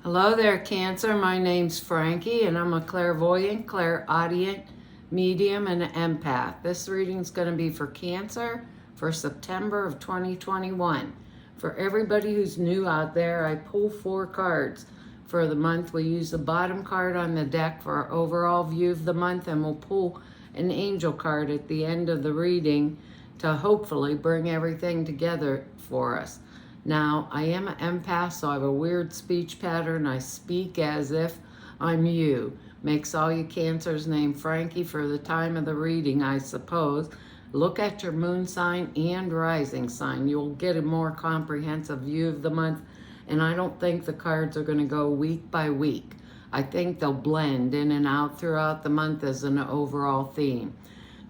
Hello there, Cancer. My name's Frankie, and I'm a clairvoyant, clairaudient, medium, and an empath. This reading's going to be for Cancer for September of 2021. For everybody who's new out there, I pull 4 cards for the month. We use the bottom card on the deck for our overall view of the month, and we'll pull an angel card at the end of the reading to hopefully bring everything together for us. Now, I am an empath, so I have a weird speech pattern. I speak as if I'm you. Makes all you Cancers named Frankie for the time of the reading, I suppose. Look at your moon sign and rising sign. You'll get a more comprehensive view of the month. And I don't think the cards are going to go week by week. I think they'll blend in and out throughout the month as an overall theme.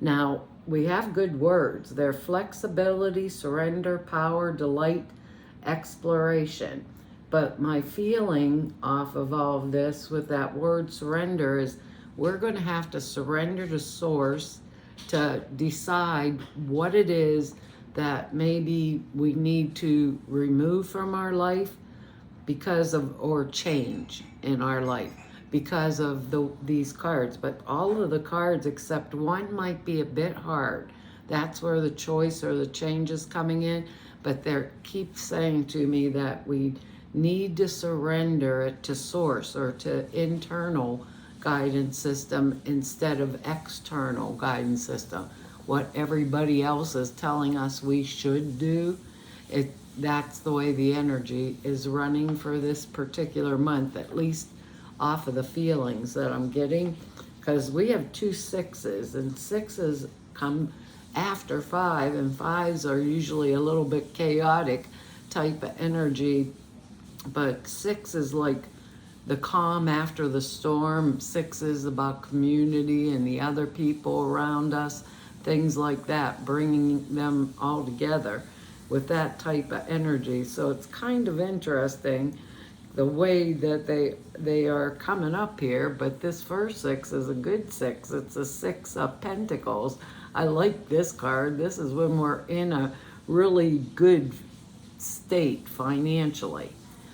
Now, we have good words. They're flexibility, surrender, power, delight, exploration. But my feeling off of all of this with that word surrender is we're going to have to surrender to source to decide what it is that maybe we need to remove from our life because of, or change in our life because of these cards. But all of the cards except one might be a bit hard. That's where the choice or the change is coming in. But they keep saying to me that we need to surrender it to source or to internal guidance system instead of external guidance system. What everybody else is telling us we should do, that's the way the energy is running for this particular month, at least off of the feelings that I'm getting. Because we have 2 6s, and 6s come after 5, and 5s are usually a little bit chaotic type of energy, but 6 is like the calm after the storm. 6 is about community and the other people around us, things like that, bringing them all together with that type of energy. So it's kind of interesting the way that they are coming up here. But this first 6 is a good 6. It's a 6 of Pentacles. I like this card. This is when we're in a really good state financially,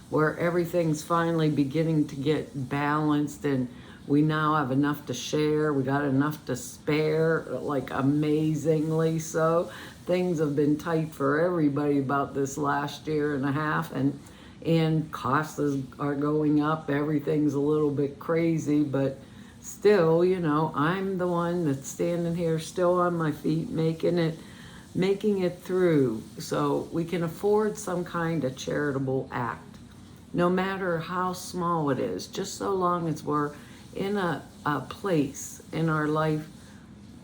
where everything's finally beginning to get balanced and we now have enough to share. We got enough to spare, like amazingly so. Things have been tight for everybody about this last year and a half, and costs are going up. Everything's a little bit crazy, but still, you know, I'm the one that's standing here still on my feet, making it through, so we can afford some kind of charitable act, no matter how small it is, just so long as we're in a place in our life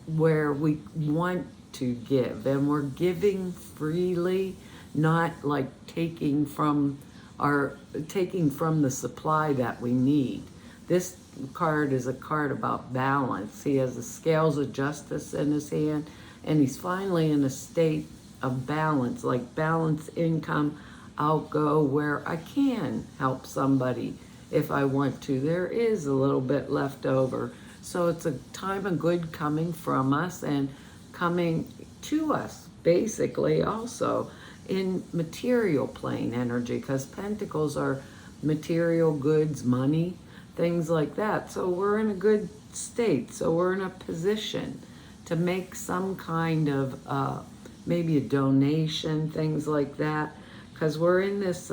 where we want to give, and we're giving freely, not like taking from the supply that we need. This card is a card about balance. He has the scales of justice in his hand, and he's finally in a state of balance, like balance income, outgo, where I can help somebody if I want to. There is a little bit left over. So it's a time of good coming from us and coming to us, basically, also in material plane energy, because Pentacles are material goods, money, things like that. So we're in a good state. So we're in a position to make some kind of maybe a donation, things like that, because we're in this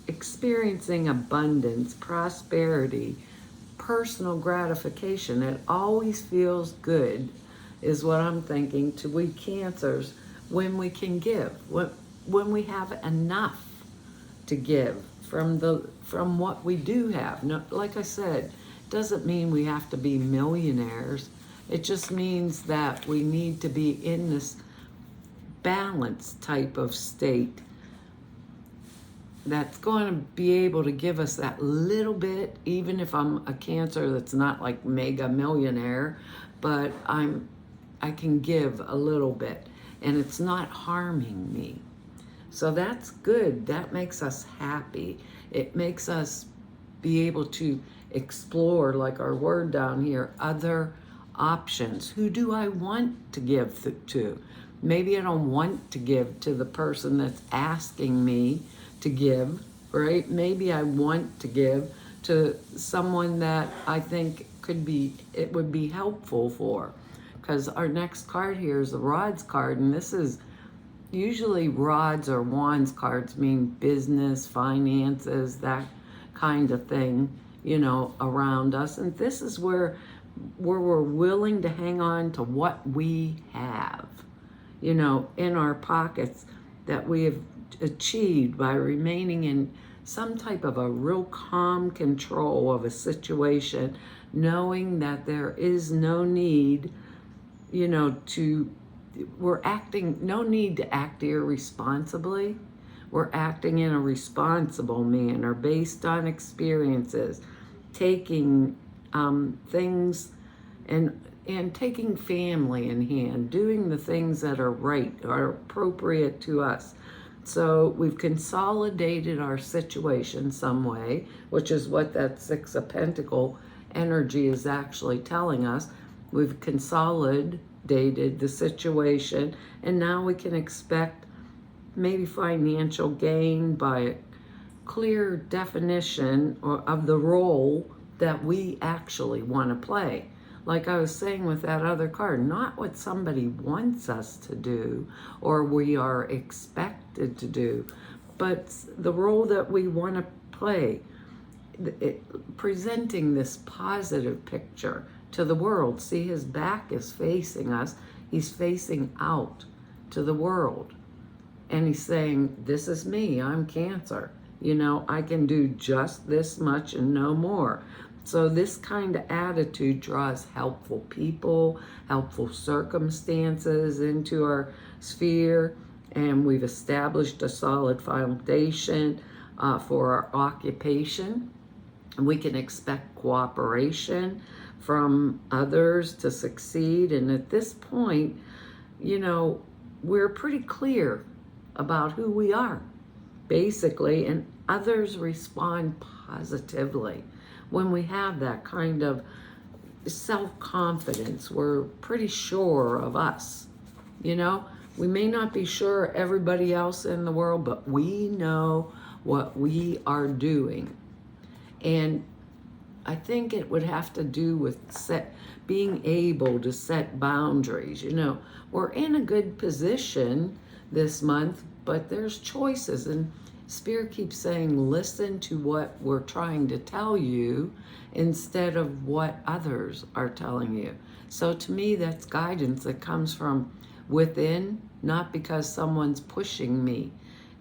experiencing abundance, prosperity, personal gratification. It always feels good, is what I'm thinking, to we Cancers, when we can give, when we have enough to give from what we do have. No, like I said, doesn't mean we have to be millionaires. It just means that we need to be in this balanced type of state that's going to be able to give us that little bit, even if I'm a Cancer that's not like mega millionaire, but I can give a little bit and it's not harming me. So that's good. That makes us happy. It makes us be able to explore, like our word down here, other options. Who do I want to give to? Maybe I don't want to give to the person that's asking me to give, right? Maybe I want to give to someone that I think it would be helpful for. Because our next card here is the Rods card, and this is usually Rods or Wands cards mean business, finances, that kind of thing, around us. And this is where we're willing to hang on to what we have, in our pockets, that we have achieved by remaining in some type of a real calm control of a situation, knowing that there is no need, no need to act irresponsibly. We're acting in a responsible manner based on experiences, taking things and taking family in hand, doing the things that are right, are appropriate to us. So we've consolidated our situation some way, which is what that Six of Pentacle energy is actually telling us. We've consolidated the situation, and now we can expect maybe financial gain by a clear definition of the role that we actually want to play. Like I was saying with that other card, not what somebody wants us to do or we are expected to do, but the role that we want to play, presenting this positive picture to the world. See, his back is facing us. He's facing out to the world. And he's saying, this is me, I'm Cancer. I can do just this much and no more. So this kind of attitude draws helpful people, helpful circumstances into our sphere, and we've established a solid foundation for our occupation. We can expect cooperation from others to succeed. And at this point, we're pretty clear about who we are, basically, and others respond positively. When we have that kind of self-confidence, we're pretty sure of us. We may not be sure everybody else in the world, but we know what we are doing. And I think it would have to do with being able to set boundaries. We're in a good position this month, but there's choices, and Spirit keeps saying, listen to what we're trying to tell you instead of what others are telling you. So to me, that's guidance that comes from within, not because someone's pushing me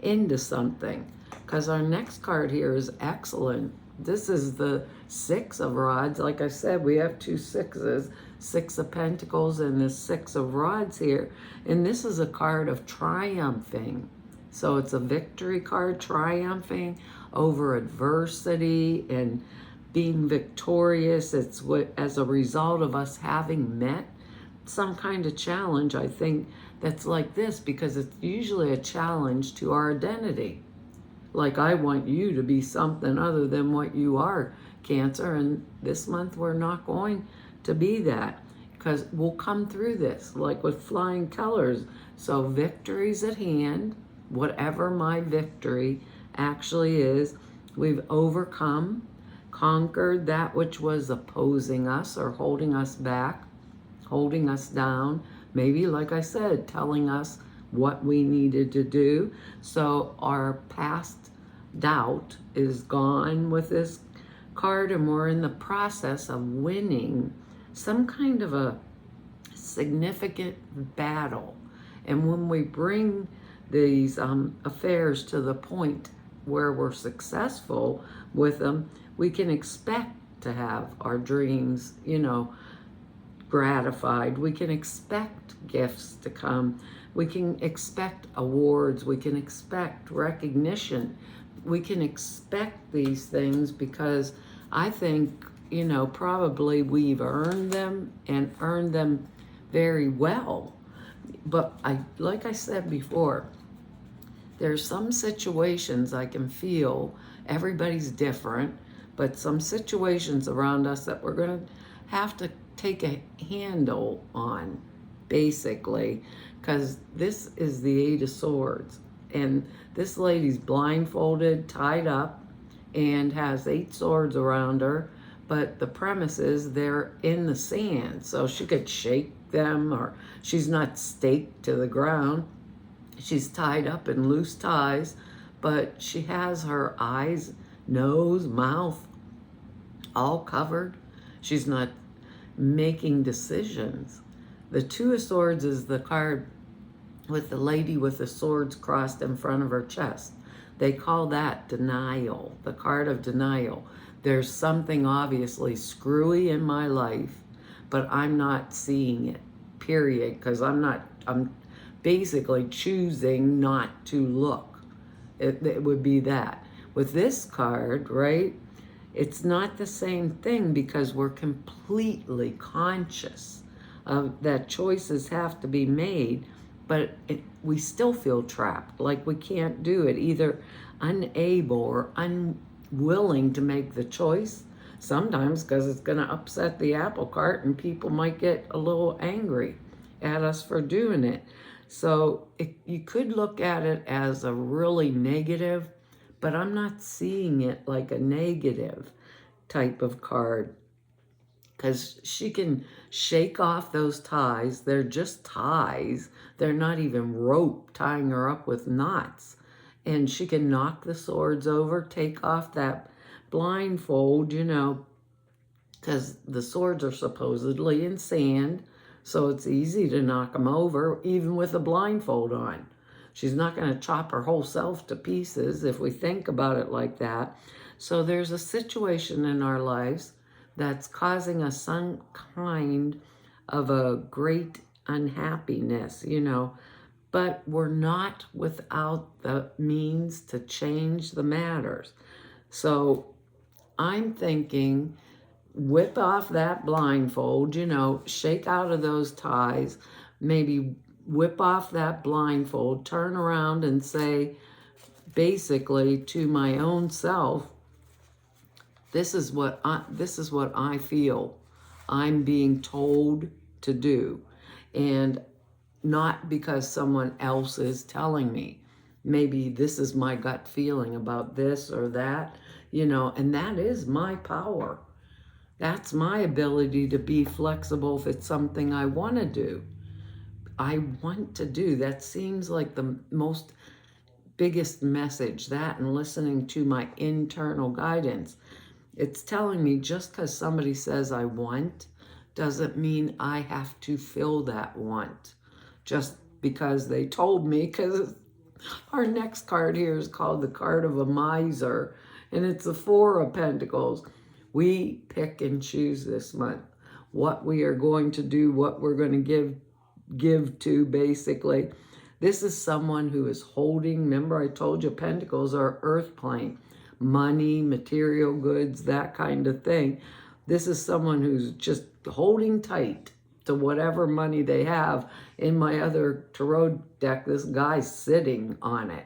into something. Because our next card here is excellent. This is the Six of Rods. Like I said, we have two sixes, Six of Pentacles and the Six of Rods here. And this is a card of triumphing. So it's a victory card, triumphing over adversity and being victorious. It's as a result of us having met some kind of challenge, I think, that's like this, because it's usually a challenge to our identity. Like, I want you to be something other than what you are, Cancer, and this month we're not going to be that, because we'll come through this, like with flying colors. So victory's at hand. Whatever my victory actually is, we've overcome, conquered that which was opposing us or holding us back, holding us down, maybe, like I said, telling us what we needed to do. So our past doubt is gone with this card, and we're in the process of winning some kind of a significant battle. And when we bring these affairs to the point where we're successful with them, we can expect to have our dreams, gratified. We can expect gifts to come. We can expect awards. We can expect recognition. We can expect these things because I think, probably we've earned them and earned them very well. But like I said before, there's some situations I can feel, everybody's different, but some situations around us that we're going to have to take a handle on, basically, because this is the Eight of Swords. And this lady's blindfolded, tied up, and has 8 swords around her. But the premise is they're in the sand, so she could shake them, or she's not staked to the ground. She's tied up in loose ties, but she has her eyes, nose, mouth all covered. She's not making decisions. The Two of Swords is the card with the lady with the swords crossed in front of her chest. They call that denial, the card of denial. There's something obviously screwy in my life, but I'm not seeing it, period, because I'm basically choosing not to look. It would be that. With this card, right, it's not the same thing because we're completely conscious of that choices have to be made, but we still feel trapped, like we can't do it, either unable or unwilling to make the choice, sometimes because it's going to upset the apple cart and people might get a little angry at us for doing it. So you could look at it as a really negative, but I'm not seeing it like a negative type of card, because she can shake off those ties. They're just ties. They're not even rope tying her up with knots. And she can knock the swords over, take off that blindfold, because the swords are supposedly in sand, so it's easy to knock them over, even with a blindfold on. She's not going to chop her whole self to pieces if we think about it like that. So there's a situation in our lives that's causing us some kind of a great unhappiness, but we're not without the means to change the matters. So I'm thinking, whip off that blindfold, shake out of those ties, maybe whip off that blindfold, turn around and say, basically to my own self, this is what I feel I'm being told to do, and not because someone else is telling me. Maybe this is my gut feeling about this or that, and that is my power. That's my ability to be flexible if it's something I want to do. I want to do. That seems like the most biggest message, that and listening to my internal guidance. It's telling me just because somebody says I want doesn't mean I have to fill that want just because they told me, because our next card here is called the card of a miser, and it's the Four of Pentacles. We pick and choose this month what we are going to do, what we're going to give to, basically. This is someone who is holding, remember I told you Pentacles are earth plane, money, material goods, that kind of thing. This is someone who's just holding tight to whatever money they have. In my other tarot deck, this guy's sitting on it.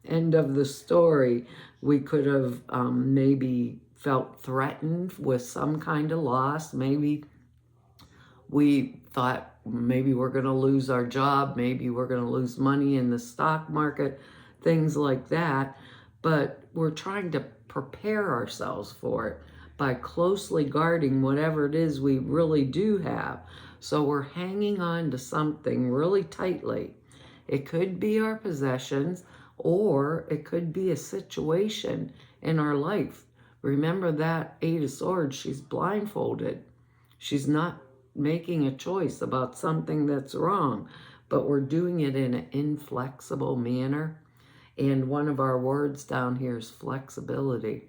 End of the story. We could have maybe felt threatened with some kind of loss. Maybe we thought maybe we're going to lose our job. Maybe we're going to lose money in the stock market, things like that. But we're trying to prepare ourselves for it by closely guarding whatever it is we really do have. So we're hanging on to something really tightly. It could be our possessions, or it could be a situation in our life. Remember that Eight of Swords, she's blindfolded. She's not making a choice about something that's wrong, but we're doing it in an inflexible manner. And one of our words down here is flexibility.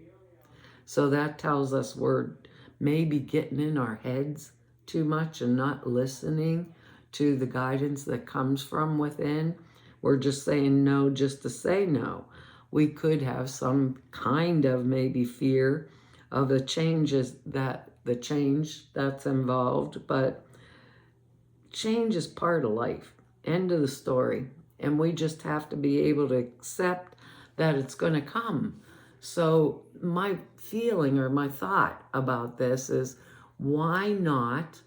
So that tells us we're maybe getting in our heads too much and not listening to the guidance that comes from within. We're just saying no just to say no. We could have some kind of maybe fear of the change that's involved, but change is part of life. End of the story. And we just have to be able to accept that it's going to come. So my feeling or my thought about this is, why not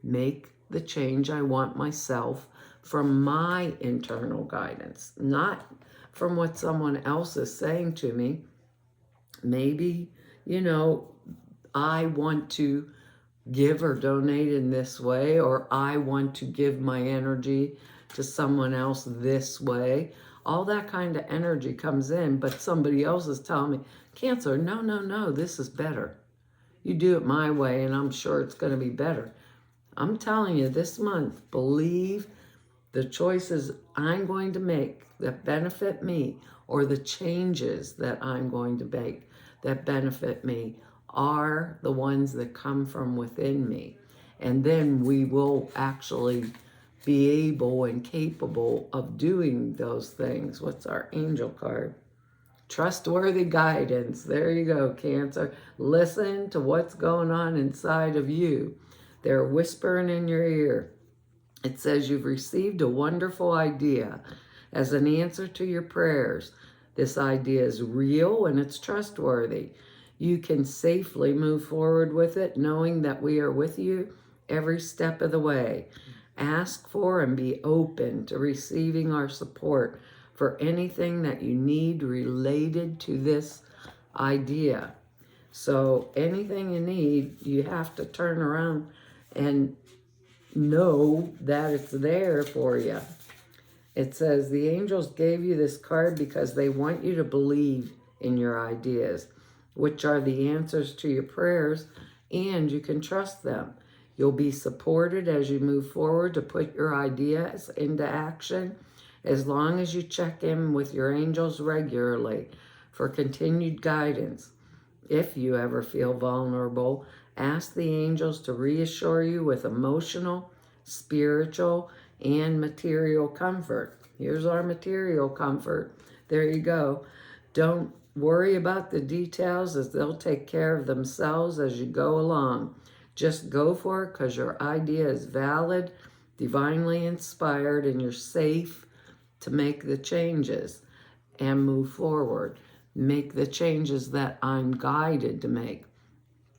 make the change I want myself from my internal guidance, not from what someone else is saying to me. Maybe, you know, I want to give or donate in this way, or I want to give my energy to someone else this way. All that kind of energy comes in, but somebody else is telling me, Cancer, no, no, no, this is better. You do it my way, and I'm sure it's going to be better. I'm telling you, this month, believe the choices I'm going to make that benefit me, or the changes that I'm going to make that benefit me, are the ones that come from within me. And then we will actually be able and capable of doing those things. What's our angel card? Trustworthy guidance. There you go, Cancer. Listen to what's going on inside of you. They're whispering in your ear. It says you've received a wonderful idea as an answer to your prayers. This idea is real and it's trustworthy. You can safely move forward with it, knowing that we are with you every step of the way. Ask for and be open to receiving our support for anything that you need related to this idea. So anything you need, you have to turn around and know that it's there for you. It says the angels gave you this card because they want you to believe in your ideas, which are the answers to your prayers, and you can trust them. You'll be supported as you move forward to put your ideas into action, as long as you check in with your angels regularly for continued guidance. If you ever feel vulnerable, ask the angels to reassure you with emotional, spiritual, and material comfort. Here's our material comfort. There you go. Don't worry about the details, as they'll take care of themselves as you go along. Just go for it, because your idea is valid, divinely inspired, and you're safe to make the changes and move forward. Make the changes that I'm guided to make.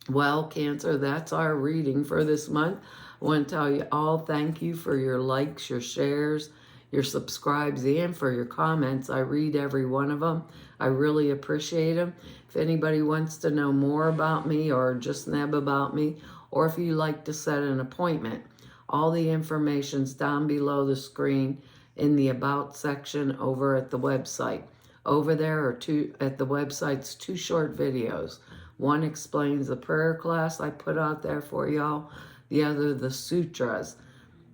Well, Cancer, that's our reading for this month. I want to tell you all thank you for your likes, your shares, your subscribes, and for your comments. I read every one of them. I really appreciate them. If anybody wants to know more about me, or just neb about me, or if you like to set an appointment, all the information's down below the screen in the About section over at the website. Over there are at the website's 2 short videos. One explains the prayer class I put out there for y'all. The other, the sutras.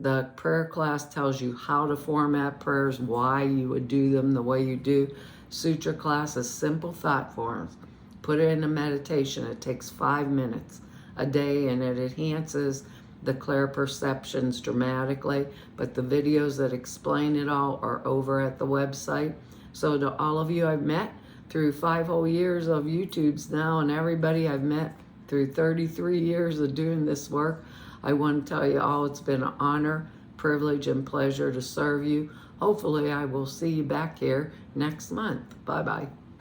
The prayer class tells you how to format prayers, why you would do them the way you do. Sutra class is simple thought forms. Put it in a meditation. It takes 5 minutes a day, and it enhances the clear perceptions dramatically. But the videos that explain it all are over at the website. So to all of you I've met through 5 whole years of YouTubes now, and everybody I've met through 33 years of doing this work, I want to tell you all it's been an honor, privilege, and pleasure to serve you. Hopefully I will see you back here next month. Bye-bye.